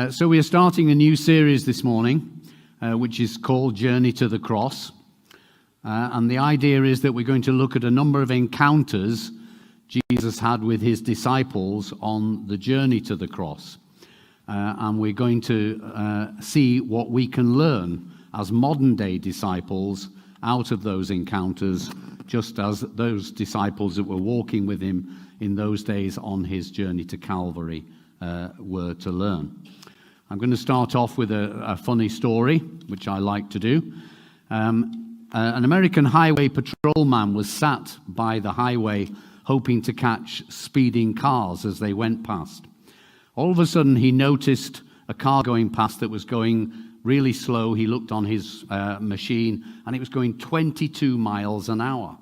So we are starting a new series this morning, which is called Journey to the Cross. And the idea is that we're going to look at a number of encounters Jesus had with his disciples on the journey to the cross. And we're going to see what we can learn as modern-day disciples out of those encounters, just as those disciples that were walking with him in those days on his journey to Calvary were to learn. I'm going to start off with a funny story, which I like to do. An American highway patrolman was sat by the highway hoping to catch speeding cars as they went past. All of a sudden, he noticed a car going past that was going really slow. He looked on his machine, and it was going 22 miles an hour.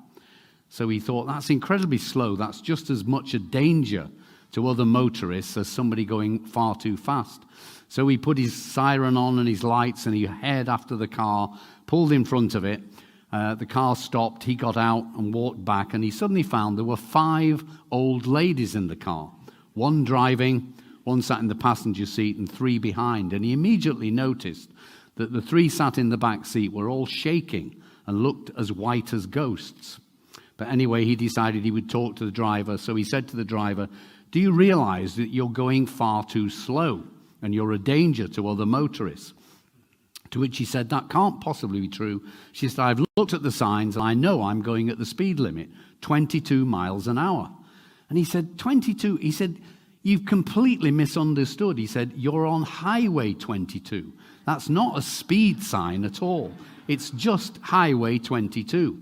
So he thought, that's incredibly slow. That's just as much a danger to other motorists as somebody going far too fast. So he put his siren on and his lights, and he headed after the car, pulled in front of it. The car stopped. He got out and walked back, and he suddenly found there were 5 old ladies in the car. One driving, one sat in the passenger seat, and 3 behind. And he immediately noticed that the 3 sat in the back seat were all shaking and looked as white as ghosts. But anyway, he decided he would talk to the driver. So he said to the driver, "Do you realize that you're going far too slow and you're a danger to other motorists?" To which he said, "That can't possibly be true." She said, "I've looked at the signs and I know I'm going at the speed limit, 22 miles an hour. And he said, 22? He said, "You've completely misunderstood." He said, "You're on Highway 22. That's not a speed sign at all. It's just Highway 22.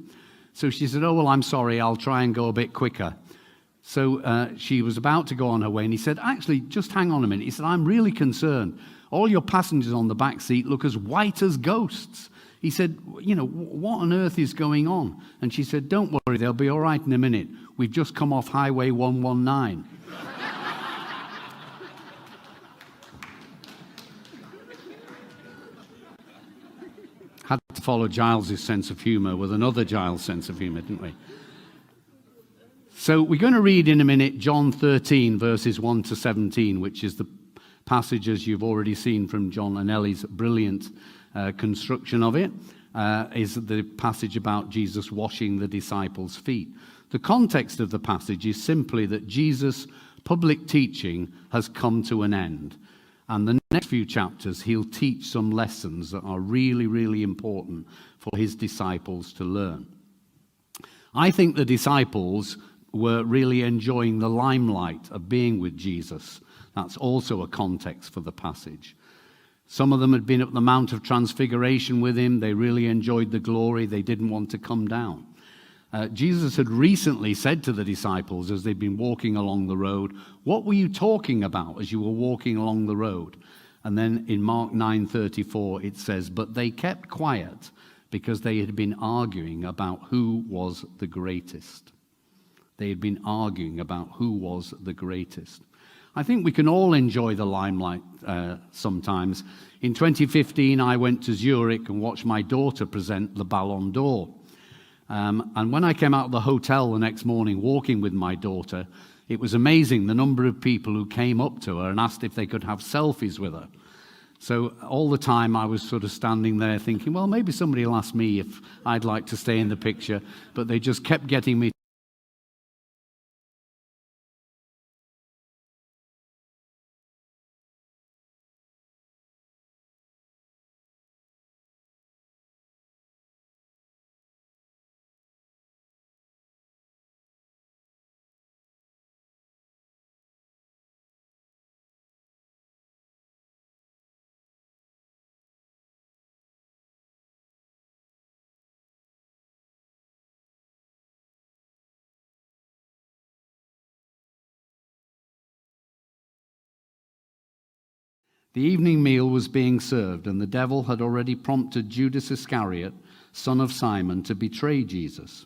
So she said, "Oh, well, I'm sorry. I'll try and go a bit quicker." So she was about to go on her way, and he said, "Actually, just hang on a minute." He said, "I'm really concerned. All your passengers on the back seat look as white as ghosts." He said, "What on earth is going on?" And she said, "Don't worry, they'll be all right in a minute. We've just come off Highway 119. Had to follow Giles' sense of humor with another Giles sense of humor, didn't we? So we're going to read in a minute John 13, verses 1 to 17, which is the passage, as you've already seen from John and Ellie's brilliant construction of it, is the passage about Jesus washing the disciples' feet. The context of the passage is simply that Jesus' public teaching has come to an end. And the next few chapters, he'll teach some lessons that are really, really important for his disciples to learn. I think the disciples were really enjoying the limelight of being with Jesus. That's also a context for the passage. Some of them had been at the Mount of Transfiguration with him. They really enjoyed the glory. They didn't want to come down. Jesus had recently said to the disciples as they'd been walking along the road, "What were you talking about as you were walking along the road?" And then in Mark 9:34 it says, "But they kept quiet because they had been arguing about who was the greatest." They had been arguing about who was the greatest. I think we can all enjoy the limelight sometimes. In 2015, I went to Zurich and watched my daughter present the Ballon d'Or. And when I came out of the hotel the next morning walking with my daughter, it was amazing the number of people who came up to her and asked if they could have selfies with her. So all the time I was sort of standing there thinking, well, maybe somebody will ask me if I'd like to stay in the picture, but they just kept getting me. The evening meal was being served, and the devil had already prompted Judas Iscariot, son of Simon, to betray Jesus.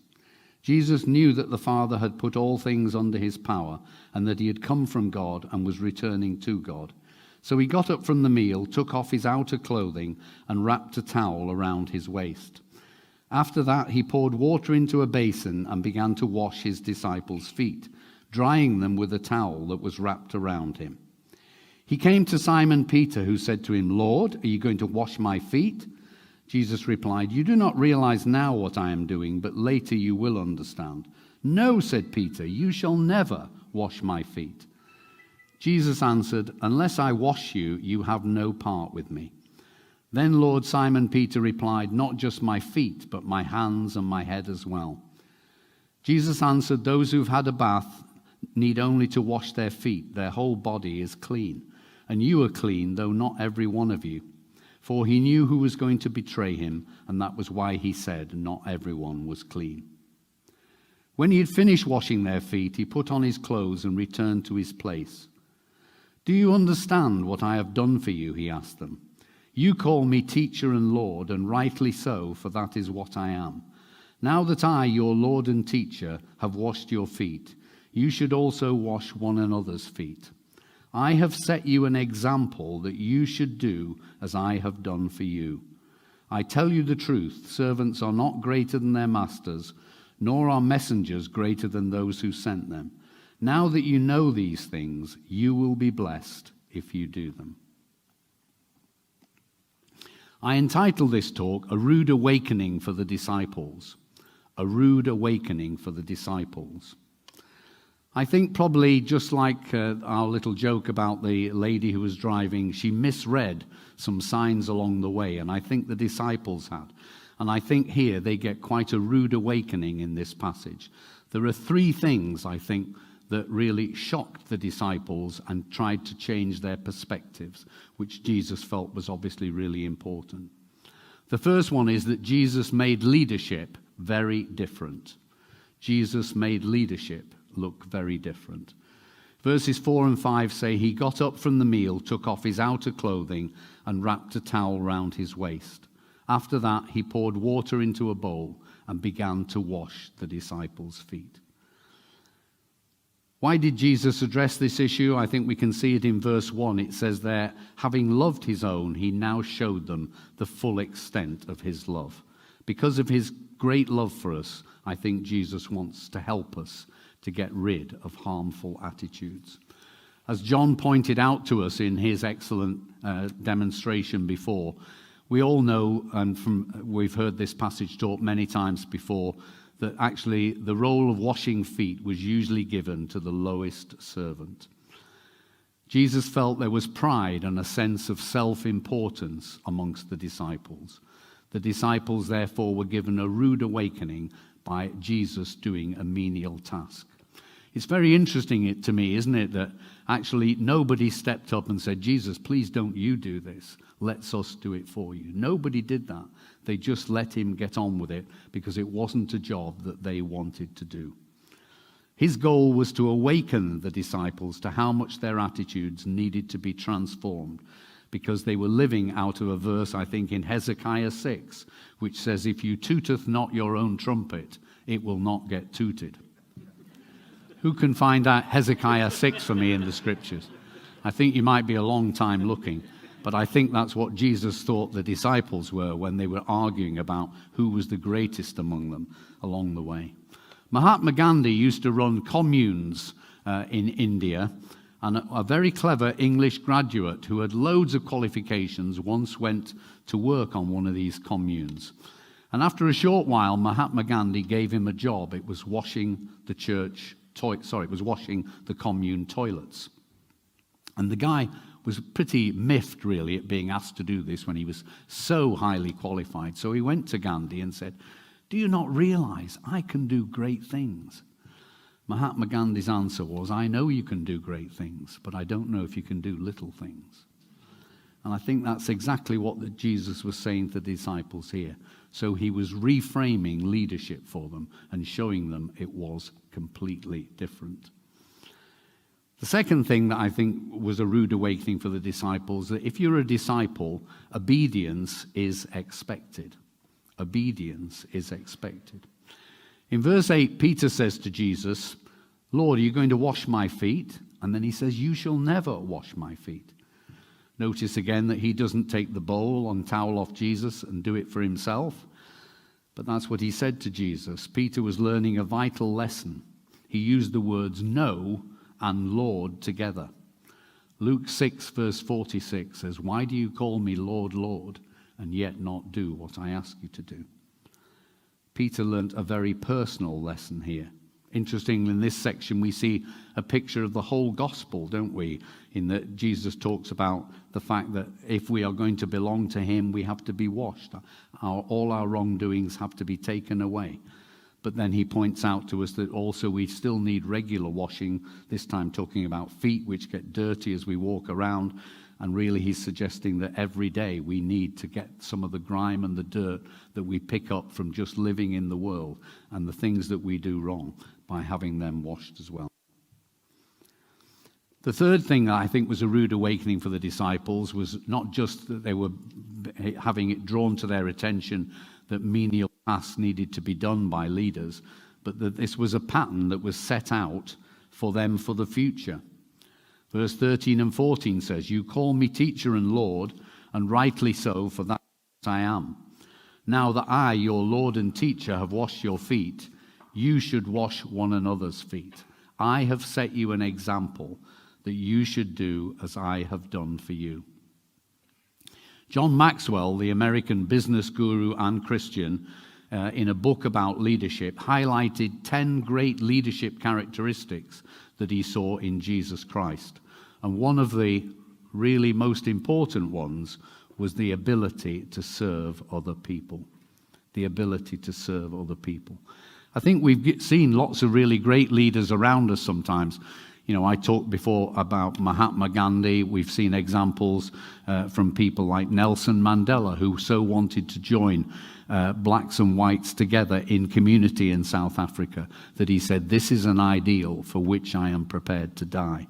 Jesus knew that the Father had put all things under his power, and that he had come from God and was returning to God. So he got up from the meal, took off his outer clothing, and wrapped a towel around his waist. After that, he poured water into a basin and began to wash his disciples' feet, drying them with a towel that was wrapped around him. He came to Simon Peter, who said to him, "Lord, are you going to wash my feet?" Jesus replied, "You do not realize now what I am doing, but later you will understand." "No," said Peter, "you shall never wash my feet." Jesus answered, "Unless I wash you, you have no part with me." Then Lord Simon Peter replied, "Not just my feet, but my hands and my head as well." Jesus answered, "Those who've had a bath need only to wash their feet. Their whole body is clean. And you are clean, though not every one of you." For he knew who was going to betray him, and that was why he said not everyone was clean. When he had finished washing their feet, he put on his clothes and returned to his place. "Do you understand what I have done for you?" he asked them. "You call me teacher and Lord, and rightly so, for that is what I am. Now that I, your Lord and teacher, have washed your feet, you should also wash one another's feet. I have set you an example that you should do as I have done for you. I tell you the truth, servants are not greater than their masters, nor are messengers greater than those who sent them. Now that you know these things, you will be blessed if you do them." I entitled this talk, "A Rude Awakening for the Disciples." A rude awakening for the disciples. I think probably just like our little joke about the lady who was driving, she misread some signs along the way, and I think the disciples had. And I think here they get quite a rude awakening in this passage. There are three things, I think, that really shocked the disciples and tried to change their perspectives, which Jesus felt was obviously really important. The first one is that Jesus made leadership very different. Jesus made leadership look very different. Verses 4 and 5 say, "He got up from the meal, took off his outer clothing, and wrapped a towel round his waist. After that, he poured water into a bowl and began to wash the disciples' feet." Why did Jesus address this issue? I think we can see it in verse 1. It says there, "Having loved his own, he now showed them the full extent of his love." Because of his great love for us, I think Jesus wants to help us to get rid of harmful attitudes. As John pointed out to us in his excellent demonstration before, we all know, and we've heard this passage taught many times before, that actually the role of washing feet was usually given to the lowest servant. Jesus felt there was pride and a sense of self-importance amongst the disciples. The disciples, therefore, were given a rude awakening by Jesus doing a menial task. It's very interesting to me, isn't it, that actually nobody stepped up and said, "Jesus, please don't you do this. Let us do it for you." Nobody did that. They just let him get on with it because it wasn't a job that they wanted to do. His goal was to awaken the disciples to how much their attitudes needed to be transformed, because they were living out of a verse, I think, in Hezekiah 6, which says, "If you tooteth not your own trumpet, it will not get tooted." Who can find out Hezekiah 6 for me in the scriptures? I think you might be a long time looking, but I think that's what Jesus thought the disciples were when they were arguing about who was the greatest among them along the way. Mahatma Gandhi used to run communes in India, and a very clever English graduate who had loads of qualifications once went to work on one of these communes. And after a short while, Mahatma Gandhi gave him a job. It was washing the commune toilets. And the guy was pretty miffed, really, at being asked to do this when he was so highly qualified. So he went to Gandhi and said, "Do you not realize I can do great things?" Mahatma Gandhi's answer was, "I know you can do great things, but I don't know if you can do little things." And I think that's exactly what Jesus was saying to the disciples here. So he was reframing leadership for them and showing them it was completely different. The second thing that I think was a rude awakening for the disciples, that if you're a disciple, obedience is expected. Obedience is expected. In verse 8, Peter says to Jesus, "Lord, are you going to wash my feet?" And then he says, "You shall never wash my feet." Notice again that he doesn't take the bowl and towel off Jesus and do it for himself. But that's what he said to Jesus. Peter was learning a vital lesson. He used the words "no" and "Lord" together. Luke 6, verse 46 says, "Why do you call me Lord, Lord, and yet not do what I ask you to do?" Peter learnt a very personal lesson here. Interestingly, in this section, we see a picture of the whole gospel, don't we? In that Jesus talks about the fact that if we are going to belong to him, we have to be washed. All our wrongdoings have to be taken away. But then he points out to us that also we still need regular washing, this time talking about feet, which get dirty as we walk around. And really he's suggesting that every day we need to get some of the grime and the dirt that we pick up from just living in the world and the things that we do wrong by having them washed as well. The third thing that I think was a rude awakening for the disciples was not just that they were having it drawn to their attention that menial tasks needed to be done by leaders, but that this was a pattern that was set out for them for the future. Verse 13 and 14 says, "You call me teacher and Lord, and rightly so, for that I am. Now that I, your Lord and teacher, have washed your feet, you should wash one another's feet. I have set you an example that you should do as I have done for you." John Maxwell, the American business guru and Christian, in a book about leadership, highlighted 10 great leadership characteristics that he saw in Jesus Christ. And one of the really most important ones was the ability to serve other people. The ability to serve other people. I think we've seen lots of really great leaders around us sometimes. You know, I talked before about Mahatma Gandhi. We've seen examples from people like Nelson Mandela, who so wanted to join blacks and whites together in community in South Africa, that he said, "This is an ideal for which I am prepared to die."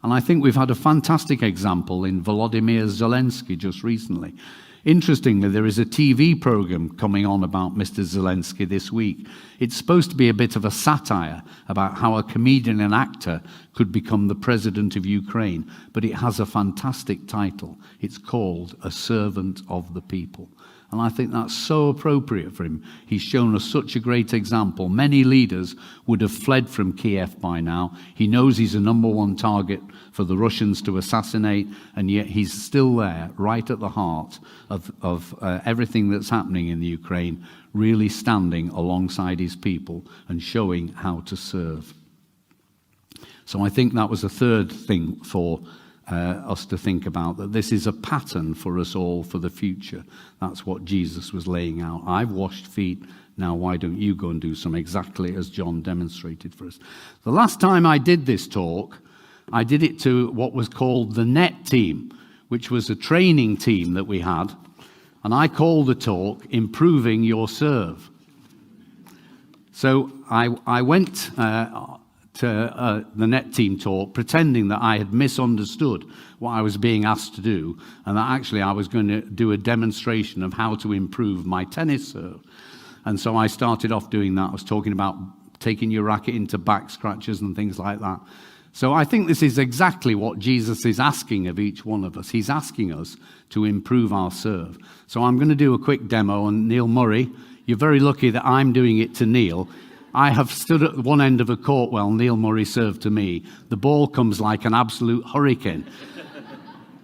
And I think we've had a fantastic example in Volodymyr Zelensky just recently. Interestingly, there is a TV program coming on about Mr. Zelensky this week. It's supposed to be a bit of a satire about how a comedian and actor could become the president of Ukraine, but it has a fantastic title. It's called A Servant of the People. And I think that's so appropriate for him. He's shown us such a great example. Many leaders would have fled from Kiev by now. He knows he's a number one target for the Russians to assassinate, and yet he's still there, right at the heart of everything that's happening in the Ukraine, really standing alongside his people and showing how to serve. So I think that was a third thing for us to think about, that this is a pattern for us all for the future. That's what Jesus was laying out. I've washed feet, now why don't you go and do some, exactly as John demonstrated for us. The last time I did this talk, I did it to what was called the NET team, which was a training team that we had, and I called the talk Improving Your Serve. So I went to the NET team talk, pretending that I had misunderstood what I was being asked to do, and that actually I was going to do a demonstration of how to improve my tennis serve. And so I started off doing that. I was talking about taking your racket into back scratches and things like that. So I think this is exactly what Jesus is asking of each one of us. He's asking us to improve our serve. So I'm going to do a quick demo, and Neil Murray, you're very lucky that I'm doing it to Neil. I have stood at one end of a court while Neil Murray served to me. The ball comes like an absolute hurricane.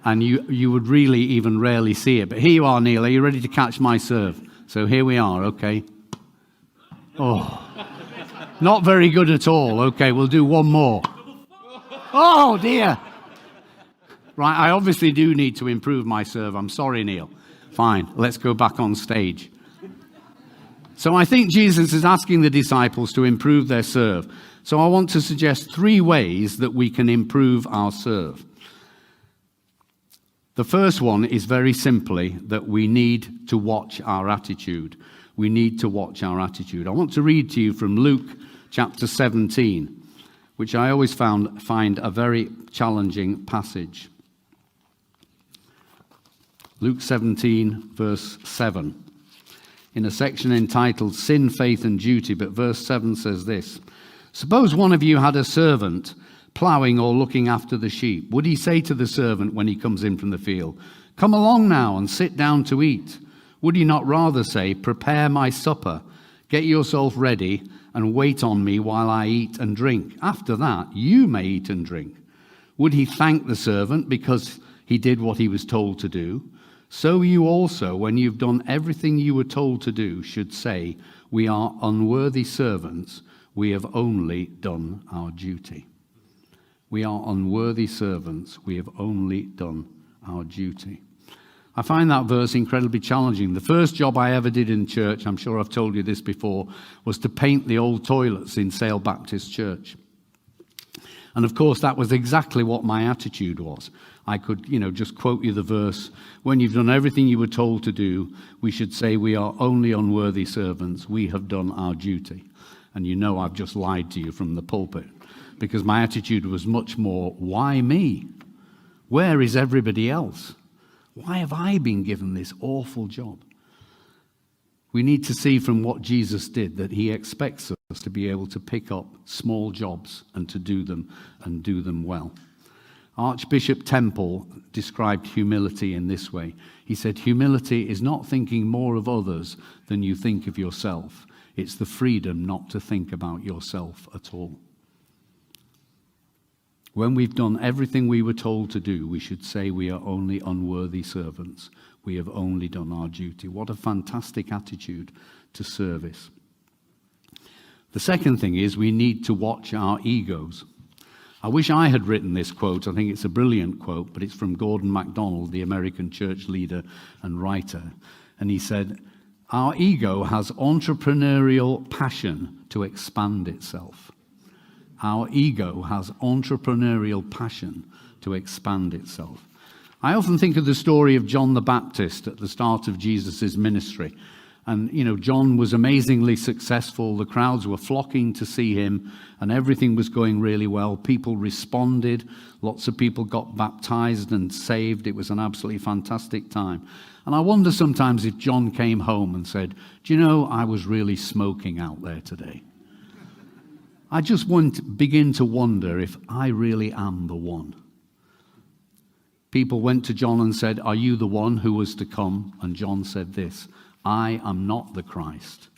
And you would really even rarely see it. But here you are, Neil. Are you ready to catch my serve? So here we are, okay. Oh, not very good at all. Okay, we'll do one more. Oh, dear. Right, I obviously do need to improve my serve. I'm sorry, Neil. Fine, let's go back on stage. So I think Jesus is asking the disciples to improve their serve. So I want to suggest 3 ways that we can improve our serve. The first one is very simply that we need to watch our attitude. We need to watch our attitude. I want to read to you from Luke chapter 17, which I always find a very challenging passage. Luke 17, verse 7. In a section entitled Sin, Faith and Duty, but verse 7 says this: "Suppose one of you had a servant ploughing or looking after the sheep. Would he say to the servant when he comes in from the field, 'Come along now and sit down to eat'? Would he not rather say, 'Prepare my supper, get yourself ready, and wait on me while I eat and drink. After that, you may eat and drink'? Would he thank the servant because he did what he was told to do? So you also, when you've done everything you were told to do, should say, 'We are unworthy servants. We have only done our duty.'" We are unworthy servants. We have only done our duty. I find that verse incredibly challenging. The first job I ever did in church, I'm sure I've told you this before, was to paint the old toilets in Sale Baptist Church. And of course, that was exactly what my attitude was. I could, just quote you the verse, "When you've done everything you were told to do, we should say we are only unworthy servants. We have done our duty." And I've just lied to you from the pulpit, because my attitude was much more, why me? Where is everybody else? Why have I been given this awful job? We need to see from what Jesus did that he expects us to be able to pick up small jobs and to do them and do them well. Archbishop Temple described humility in this way. He said, "Humility is not thinking more of others than you think of yourself. It's the freedom not to think about yourself at all." When we've done everything we were told to do, we should say we are only unworthy servants. We have only done our duty. What a fantastic attitude to service. The second thing is we need to watch our egos. I wish I had written this quote. I think it's a brilliant quote, but it's from Gordon MacDonald, the American church leader and writer. And he said, "Our ego has entrepreneurial passion to expand itself." Our ego has entrepreneurial passion to expand itself. I often think of the story of John the Baptist at the start of Jesus' ministry. And, John was amazingly successful. The crowds were flocking to see him, and everything was going really well. People responded. Lots of people got baptized and saved. It was an absolutely fantastic time. And I wonder sometimes if John came home and said, "Do you know, I was really smoking out there today. I just begin to wonder if I really am the one." People went to John and said, "Are you the one who was to come?" And John said this, "I am not the Christ.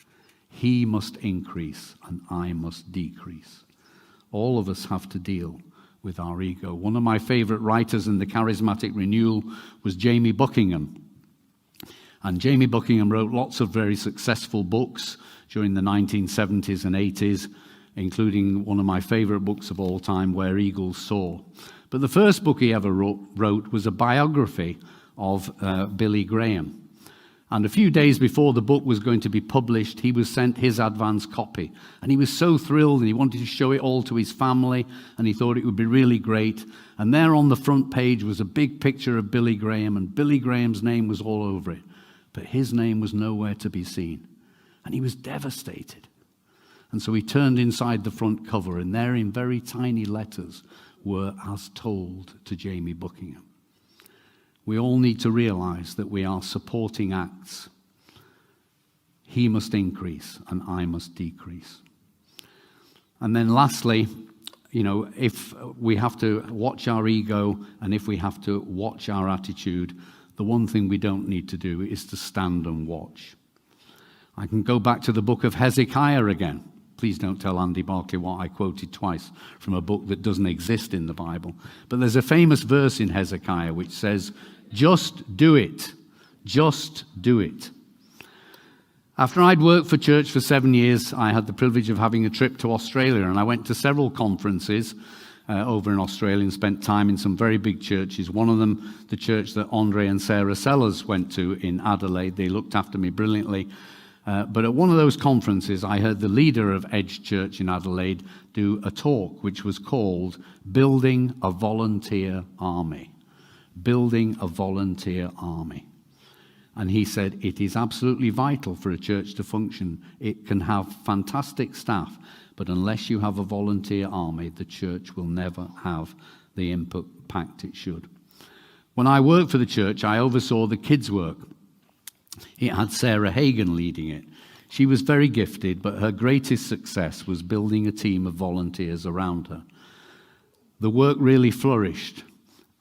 He must increase and I must decrease." All of us have to deal with our ego. One of my favorite writers in the Charismatic Renewal was Jamie Buckingham. And Jamie Buckingham wrote lots of very successful books during the 1970s and 80s, including one of my favorite books of all time, Where Eagles Soar. But the first book he ever wrote was a biography of Billy Graham. And a few days before the book was going to be published, he was sent his advance copy. And he was so thrilled, and he wanted to show it all to his family, and he thought it would be really great. And there on the front page was a big picture of Billy Graham, and Billy Graham's name was all over it. But his name was nowhere to be seen. And he was devastated. And so he turned inside the front cover, and there in very tiny letters were "As told to Jamie Buckingham." We all need to realize that we are supporting acts. He must increase and I must decrease. And then lastly, if we have to watch our ego and if we have to watch our attitude, the one thing we don't need to do is to stand and watch. I can go back to the book of Hezekiah again. Please don't tell Andy Barkley what I quoted twice from a book that doesn't exist in the Bible. But there's a famous verse in Hezekiah which says, "Just do it. Just do it." After I'd worked for church for 7 years, I had the privilege of having a trip to Australia, and I went to several conferences over in Australia and spent time in some very big churches. One of them, the church that Andre and Sarah Sellers went to in Adelaide. They looked after me brilliantly. But at one of those conferences, I heard the leader of Edge Church in Adelaide do a talk which was called "Building a Volunteer Army." Building a volunteer army. And he said, it is absolutely vital for a church to function. It can have fantastic staff, but unless you have a volunteer army, the church will never have the impact it should. When I worked for the church, I oversaw the kids' work. It had Sarah Hagan leading it. She was very gifted, but her greatest success was building a team of volunteers around her. The work really flourished,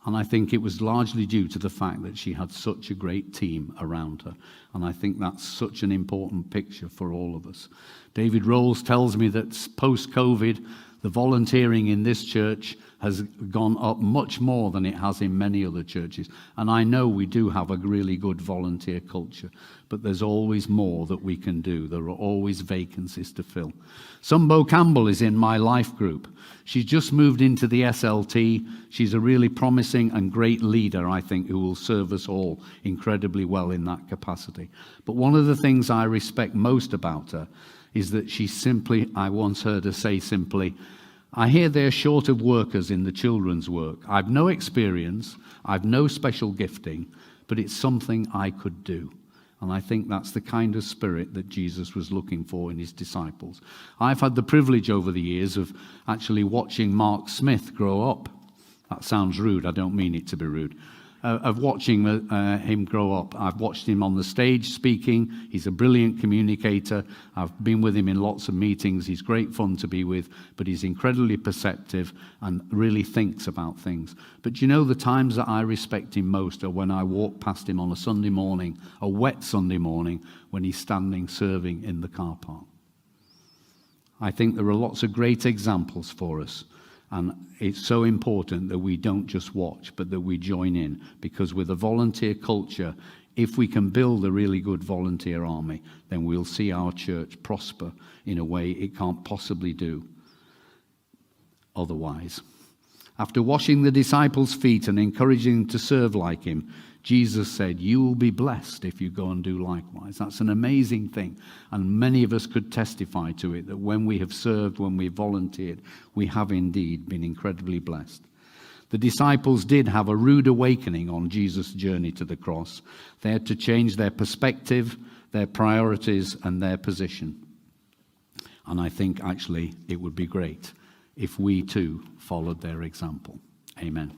and I think it was largely due to the fact that she had such a great team around her. And I think that's such an important picture for all of us. David Rolls tells me that post-COVID, The volunteering in this church has gone up much more than it has in many other churches. And I know we do have a really good volunteer culture, but there's always more that we can do. There are always vacancies to fill. Sumbo Campbell is in my life group. She's just moved into the SLT. She's a really promising and great leader, I think, who will serve us all incredibly well in that capacity. But one of the things I respect most about her is that she simply, I once heard her say simply, I hear they're short of workers in the children's work. I've no experience, I've no special gifting, but it's something I could do. And I think that's the kind of spirit that Jesus was looking for in his disciples. I've had the privilege over the years of actually watching Mark Smith grow up. That sounds rude, I don't mean it to be rude. Of watching him grow up. I've watched him on the stage speaking. He's a brilliant communicator. I've been with him in lots of meetings. He's great fun to be with, but he's incredibly perceptive and really thinks about things. But you know, the times that I respect him most are when I walk past him on a Sunday morning, a wet Sunday morning, when he's standing serving in the car park. I think there are lots of great examples for us. And it's so important that we don't just watch, but that we join in. Because with a volunteer culture, if we can build a really good volunteer army, then we'll see our church prosper in a way it can't possibly do otherwise. After washing the disciples' feet and encouraging them to serve like him, Jesus said, you will be blessed if you go and do likewise. That's an amazing thing. And many of us could testify to it, that when we have served, when we've volunteered, we have indeed been incredibly blessed. The disciples did have a rude awakening on Jesus' journey to the cross. They had to change their perspective, their priorities, and their position. And I think actually it would be great if we too followed their example. Amen.